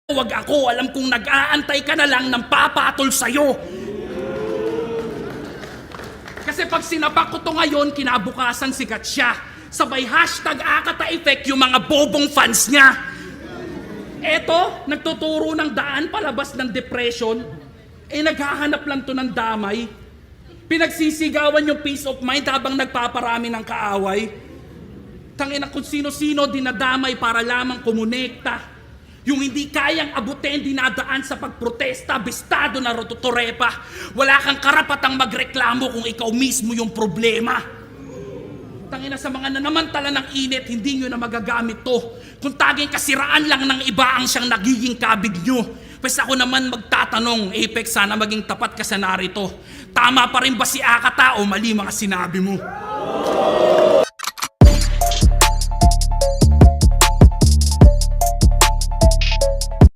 Wag ako, alam kong nag-aantay ka na lang ng papatol sa'yo. Kasi pag sinapak ko to ngayon, kinabukasan sikat siya. Sabay hashtag Akata Effect yung mga bobong fans niya. Eto, nagtuturo ng daan palabas ng depression. Naghahanap lang to ng damay. Pinagsisigawan yung peace of mind habang nagpaparami ng kaaway. Tangina kung sino-sino dinadamay para lamang kumonekta. Yung hindi kayang abutin, dinadaan sa pagprotesta, bistado na rototorepa. Wala kang karapatang magreklamo kung ikaw mismo yung problema. Tangina sa mga nanamantala ng init, hindi nyo na magagamit to. Kung taging kasiraan lang ng iba ang siyang nagiging kabig nyo. Pwes ako naman magtatanong, Apex, sana maging tapat ka sa narito. Tama pa rin ba si Akata o mali mga sinabi mo?